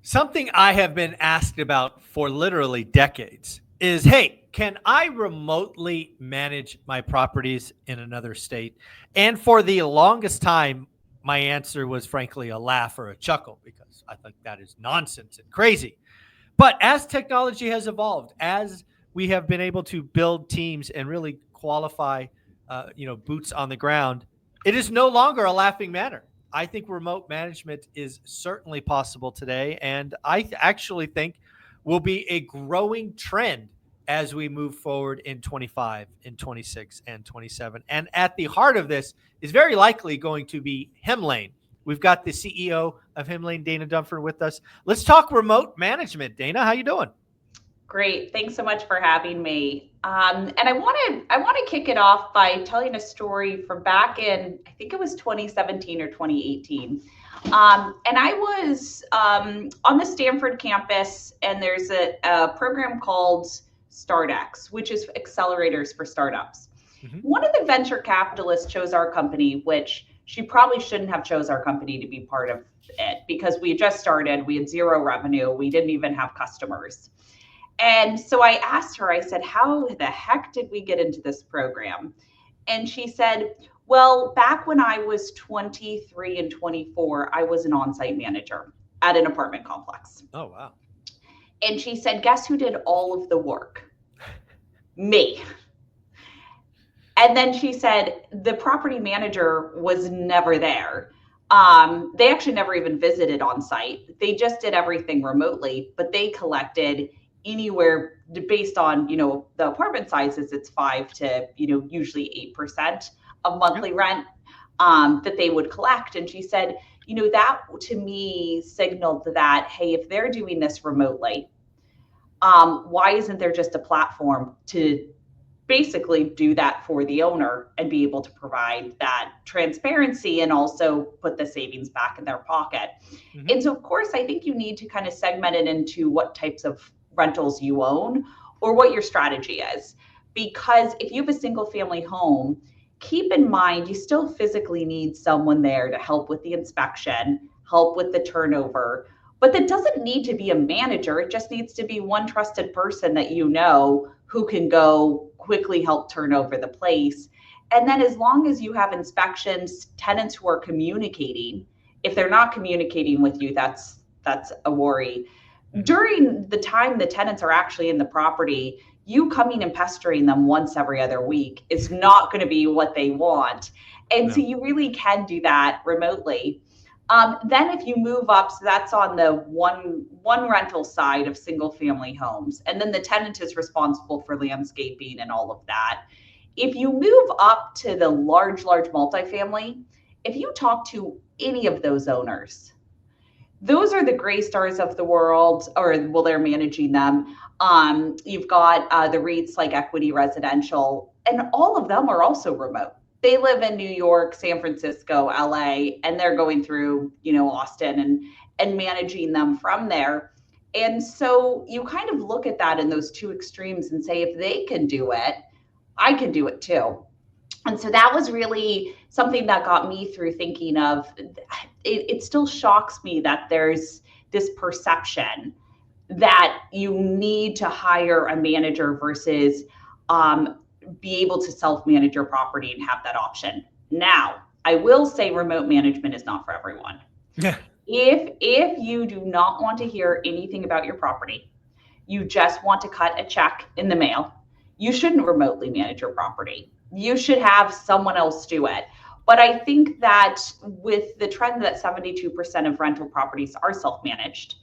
Something I have been asked about for literally decades is, hey, can I remotely manage my properties in another state? And for the longest time, my answer was frankly a laugh or a chuckle because I think that is nonsense and crazy. But as technology has evolved, as we have been able to build teams and really qualify, boots on the ground, it is no longer a laughing matter. I think remote management is certainly possible today, and actually think will be a growing trend as we move forward in 25, in 26, and 27. And at the heart of this is very likely going to be Hemlane. We've got the CEO of Hemlane, Dana Dunford, with us. Let's talk remote management. Dana, how you doing? Great. Thanks so much for having me. And I want to kick it off by telling a story from back in, I think it was 2017 or 2018. And I was on the Stanford campus, and there's a program called StartX, which is accelerators for startups. Mm-hmm. One of the venture capitalists chose our company, which she probably shouldn't have chose our company to be part of it, because we had just started, we had zero revenue, we didn't even have customers. And so I asked her, I said, how the heck did we get into this program? And she said, well, back when I was 23 and 24, I was an on site manager at an apartment complex. Oh, wow. And she said, guess who did all of the work? Me. And then she said, the property manager was never there. They actually never even visited on site. They just did everything remotely, but they collected anywhere based on, the apartment sizes, it's 5 to, usually 8% of monthly rent that they would collect. And she said, that to me signaled that, hey, if they're doing this remotely, why isn't there just a platform to basically do that for the owner and be able to provide that transparency and also put the savings back in their pocket? Mm-hmm. And so, of course, I think you need to kind of segment it into what types of rentals you own or what your strategy is. Because if you have a single family home, keep in mind you still physically need someone there to help with the inspection, help with the turnover. But that doesn't need to be a manager. It just needs to be one trusted person that who can go quickly help turn over the place. And then as long as you have inspections, tenants who are communicating, if they're not communicating with you, that's a worry. During the time the tenants are actually in the property, you coming and pestering them once every other week is not going to be what they want. And so you really can do that remotely. Then if you move up, so that's on the one rental side of single family homes. And then the tenant is responsible for landscaping and all of that. If you move up to the large multifamily, if you talk to any of those owners, those are the gray stars of the world, or well, they're managing them. You've got the REITs like Equity Residential, and all of them are also remote. They live in New York, San Francisco, LA, and they're going through, Austin and managing them from there. And so you kind of look at that in those two extremes and say, if they can do it, I can do it too. And so that was really something that got me through thinking of it still shocks me that there's this perception that you need to hire a manager versus be able to self-manage your property and have that option. Now, I will say remote management is not for everyone. Yeah. If you do not want to hear anything about your property, you just want to cut a check in the mail, you shouldn't remotely manage your property. You should have someone else do it. But I think that with the trend that 72% of rental properties are self-managed,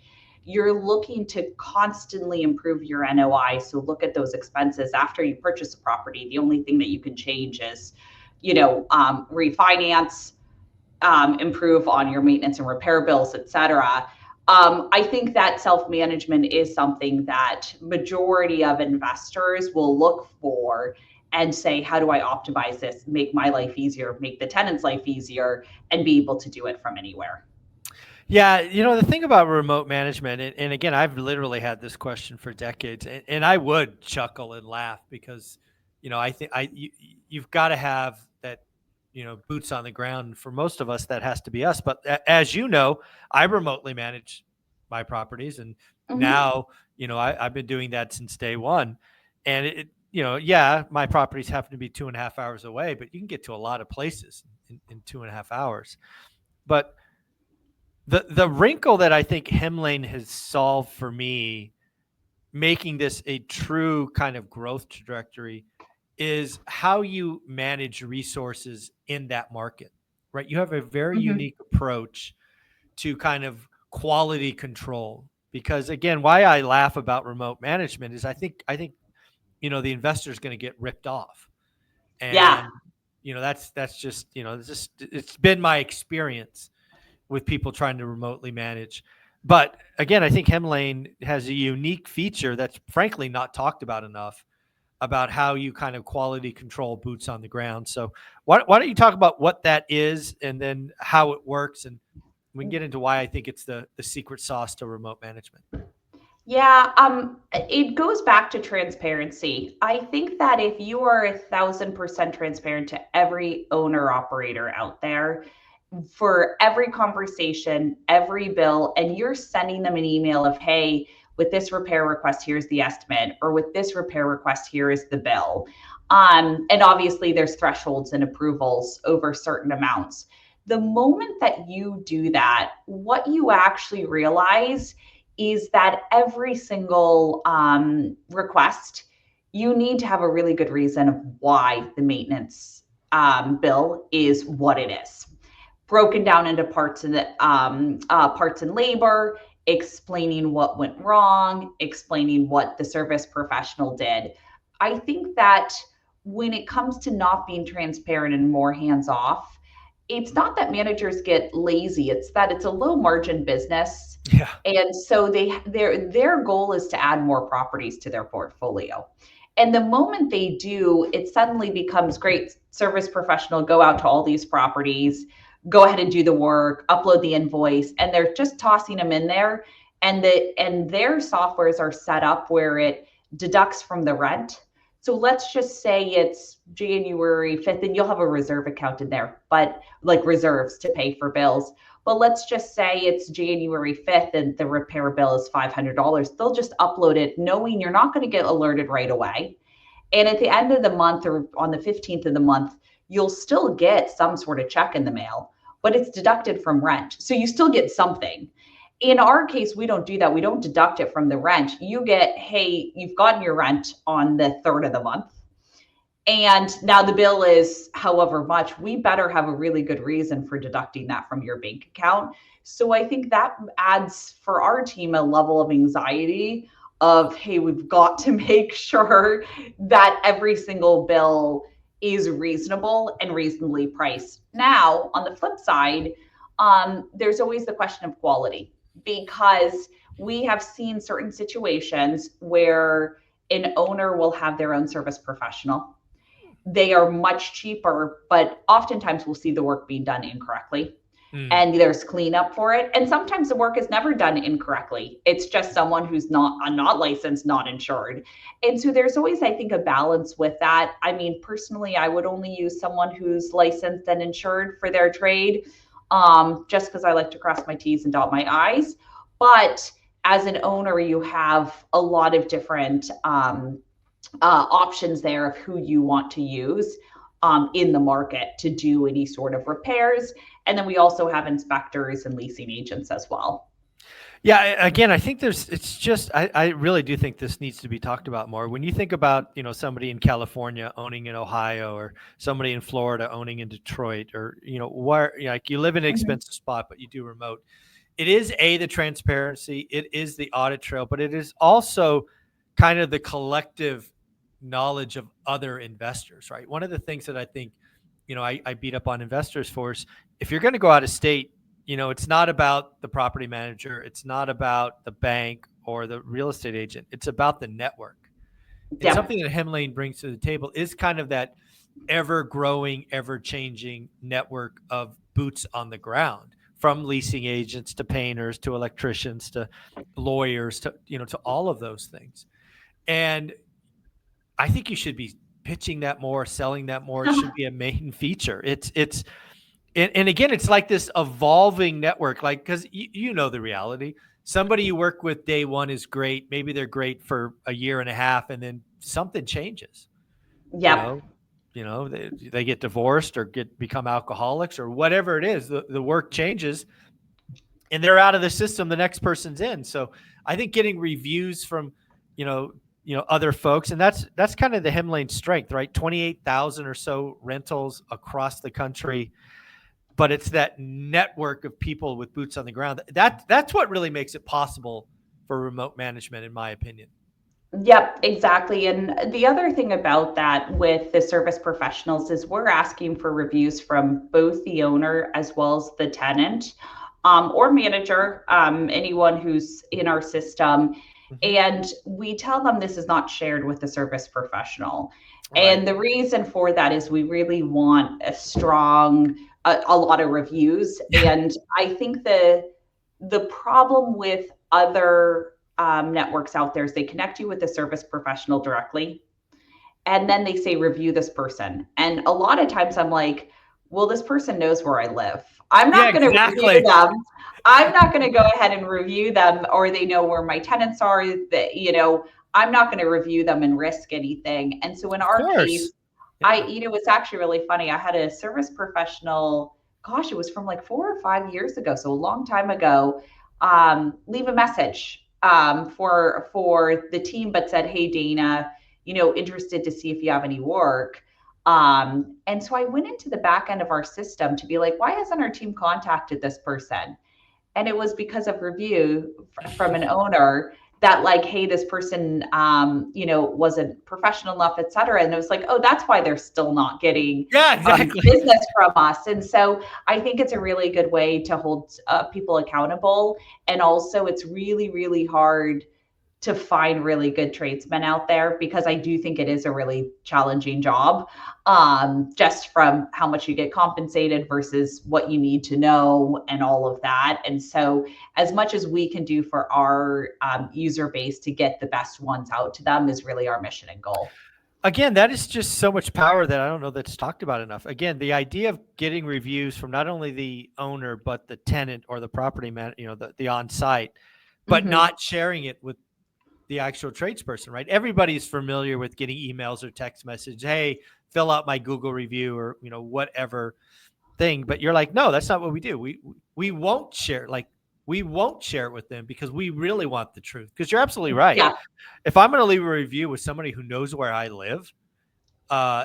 you're looking to constantly improve your NOI. So look at those expenses after you purchase a property. The only thing that you can change is, refinance, improve on your maintenance and repair bills, et cetera. I think that self-management is something that majority of investors will look for and say, how do I optimize this, make my life easier, make the tenant's life easier, and be able to do it from anywhere? Yeah, the thing about remote management, and again, I've literally had this question for decades, and I would chuckle and laugh because, I think you've got to have that, boots on the ground. For most of us, that has to be us. But as you know, I remotely manage my properties. And Mhm. now, I've been doing that since day one. And yeah, my properties happen to be 2.5 hours away, but you can get to a lot of places in 2.5 hours. But the wrinkle that I think Hemlane has solved for me, making this a true kind of growth trajectory, is how you manage resources in that market, right? You have a very Mhm. unique approach to kind of quality control. Because again, why I laugh about remote management is I think the investor is going to get ripped off. Yeah. And that's just it's been my experience with people trying to remotely manage. But again, I think Hemlane has a unique feature that's frankly not talked about enough, about how you kind of quality control boots on the ground. So why don't you talk about what that is, and then how it works, and we can get into why I think it's the secret sauce to remote management. Yeah, it goes back to transparency. I think that if you are 1,000% transparent to every owner operator out there for every conversation, every bill, and you're sending them an email of, hey, with this repair request, here's the estimate, or with this repair request, here is the bill. And obviously, there's thresholds and approvals over certain amounts. The moment that you do that, what you actually realize is that every single request, you need to have a really good reason of why the maintenance bill is what it is, broken down into parts and labor, explaining what went wrong, explaining what the service professional did. I think that when it comes to not being transparent and more hands off, it's not that managers get lazy, it's that it's a low margin business. Yeah. And so their goal is to add more properties to their portfolio. And the moment they do, it suddenly becomes great. Service professional, go out to all these properties, go ahead and do the work, upload the invoice, and they're just tossing them in there. And their softwares are set up where it deducts from the rent. So let's just say it's January 5th and you'll have a reserve account in there, but like reserves to pay for bills. But let's just say it's January 5th and the repair bill is $500. They'll just upload it knowing you're not going to get alerted right away. And at the end of the month or on the 15th of the month, you'll still get some sort of check in the mail, but it's deducted from rent. So you still get something. In our case, we don't do that. We don't deduct it from the rent. You get, hey, you've gotten your rent on the 3rd of the month. And now the bill is however much. We better have a really good reason for deducting that from your bank account. So I think that adds for our team a level of anxiety of, hey, we've got to make sure that every single bill is reasonable and reasonably priced. Now, on the flip side, there's always the question of quality, because we have seen certain situations where an owner will have their own service professional. They are much cheaper, but oftentimes we'll see the work being done incorrectly. Mm. And there's cleanup for it. And sometimes the work is never done incorrectly. It's just someone who's not licensed, not insured. And so there's always, I think, a balance with that. I mean, personally, I would only use someone who's licensed and insured for their trade, just because I like to cross my T's and dot my I's. But as an owner, you have a lot of different options there of who you want to use in the market to do any sort of repairs. And then we also have inspectors and leasing agents as well. Yeah, again, I think it's just, I really do think this needs to be talked about more. When you think about, somebody in California owning in Ohio, or somebody in Florida owning in Detroit, or, where, like, you live in an Mhm. expensive spot, but you do remote. It is the transparency, it is the audit trail, but it is also kind of the collective knowledge of other investors, right? One of the things that I think, I beat up on investors for is, if you're going to go out of state, it's not about the property manager, it's not about the bank or the real estate agent, it's about the network. And Yep. something that Hemlane brings to the table is kind of that ever growing, ever changing network of boots on the ground, from leasing agents to painters to electricians to lawyers to, to all of those things. And I think you should be pitching that more, selling that more. It should be a main feature. It's And again, it's like this evolving network, like, because you know the reality. Somebody you work with day one is great. Maybe they're great for a year and a half, and then something changes. You Yep. know, they get divorced or become alcoholics or whatever it is. The work changes, and they're out of the system. The next person's in. So I think getting reviews from, you know, other folks, and that's kind of the Hemlane strength, right? 28,000 or so rentals across the country, but it's that network of people with boots on the ground. That's what really makes it possible for remote management, in my opinion. Yep, exactly. And the other thing about that with the service professionals is we're asking for reviews from both the owner as well as the tenant, or manager, anyone who's in our system. Mm-hmm. And we tell them this is not shared with the service professional. Right. And the reason for that is we really want a strong, a lot of reviews. Yeah. And I think the problem with other networks out there is they connect you with the service professional directly, and then they say review this person. And a lot of times I'm like, well, this person knows where I live. I'm Yeah. not going to review Exactly. them. I'm not going to go ahead and review them, or they know where my tenants are. That I'm not going to review them and risk anything. And so in Of our case, course. Yeah. it's actually really funny. I had a service professional, gosh, it was from like 4 or 5 years ago, so a long time ago, leave a message for the team, but said, "Hey, Dana, interested to see if you have any work." And so I went into the back end of our system to be like, why hasn't our team contacted this person? And it was because of review from an owner that like, hey, this person wasn't professional enough, et cetera. And it was like, oh, that's why they're still not getting Yeah. Exactly. business from us. And so I think it's a really good way to hold people accountable. And also it's really, really hard to find really good tradesmen out there, because I do think it is a really challenging job, just from how much you get compensated versus what you need to know and all of that. And so, as much as we can do for our user base to get the best ones out to them is really our mission and goal. Again, that is just so much power that I don't know that's talked about enough. Again, the idea of getting reviews from not only the owner but the tenant or the property man, the on site, but Mm-hmm. not sharing it with the actual tradesperson, right? Everybody's familiar with getting emails or text message, hey, fill out my Google review or whatever thing. But you're like, no, that's not what we do. We won't share, like, we won't share it with them because we really want the truth. Because you're absolutely right. Yeah, If I'm going to leave a review with somebody who knows where I live,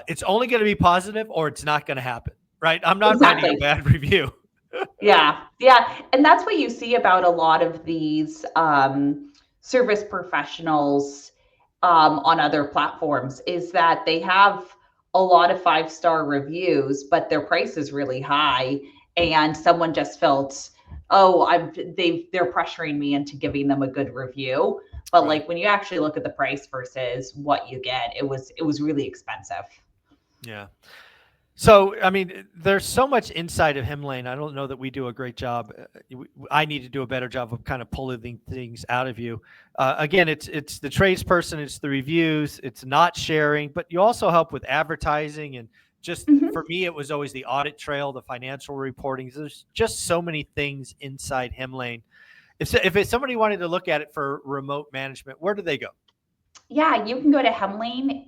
it's only going to be positive or it's not going to happen, right? I'm not writing a exactly. bad review. Yeah, yeah. And that's what you see about a lot of these service professionals on other platforms, is that they have a lot of 5-star reviews, but their price is really high. And someone just felt, oh, they're pressuring me into giving them a good review. But Right. like when you actually look at the price versus what you get, it was really expensive. Yeah. So, I mean, there's so much inside of Hemlane. I don't know that we do a great job. I need to do a better job of kind of pulling things out of you. Again, it's the tradesperson, it's the reviews, it's not sharing, but you also help with advertising and just Mhm. for me, it was always the audit trail, the financial reporting. There's just so many things inside Hemlane. If somebody wanted to look at it for remote management, where do they go? Yeah, you can go to Hemlane,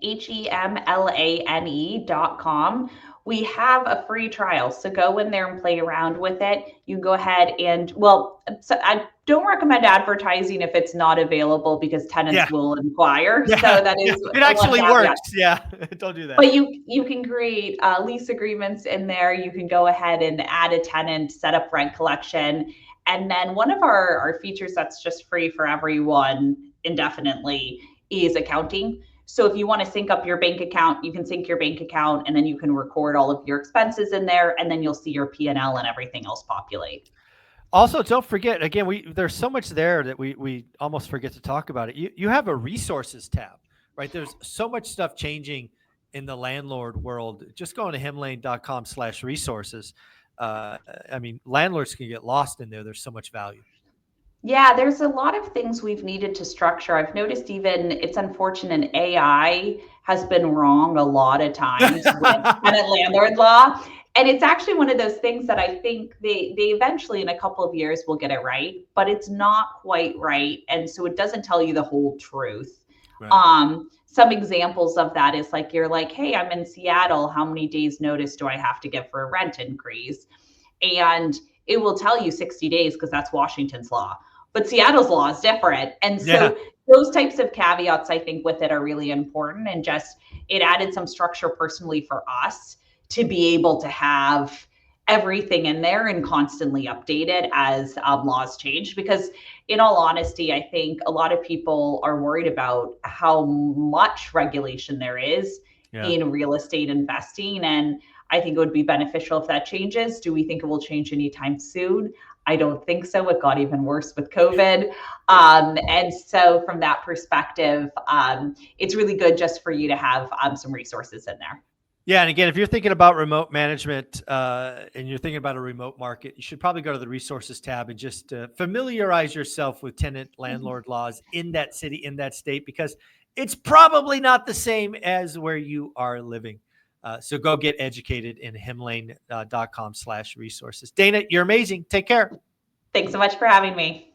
HEMLANE.com. We have a free trial, so go in there and play around with it. You can go ahead and, well, so I don't recommend advertising if it's not available because Yeah, tenants will inquire. So yeah, that yeah. is It one actually caveat. works. Yeah, don't do that. But you can create lease agreements in there. You can go ahead and add a tenant, set up rent collection. And then one of our features that's just free for everyone indefinitely is accounting. So if you want to sync up your bank account, you can sync your bank account, and then you can record all of your expenses in there, and then you'll see your P&L and L and everything else populate. Also, don't forget again, there's so much there that we almost forget to talk about it. You have a resources tab, right? There's so much stuff changing in the landlord world. Just going to hemlane.com/resources. I mean, landlords can get lost in there. There's so much value. Yeah, there's a lot of things we've needed to structure. I've noticed even it's unfortunate AI has been wrong a lot of times with tenant landlord law. And it's actually one of those things that I think they eventually in a couple of years will get it right, but it's not quite right. And so it doesn't tell you the whole truth. Right. Some examples of that is like you're like, hey, I'm in Seattle. How many days notice do I have to give for a rent increase? And it will tell you 60 days because that's Washington's law. But Seattle's law is different. And Yeah. so those types of caveats I think with it are really important, and just it added some structure personally for us to be able to have everything in there and constantly updated as laws change. Because in all honesty, I think a lot of people are worried about how much regulation there is Yeah. in real estate investing. And I think it would be beneficial if that changes. Do we think it will change anytime soon? I don't think so. It got even worse with COVID. And so, from that perspective, it's really good just for you to have some resources in there. Yeah, and again, if you're thinking about remote management and you're thinking about a remote market, you should probably go to the resources tab and just familiarize yourself with tenant landlord laws in that city, in that state, because it's probably not the same as where you are living. So go get educated in himlane.com/resources. Dana, you're amazing. Take care. Thanks so much for having me.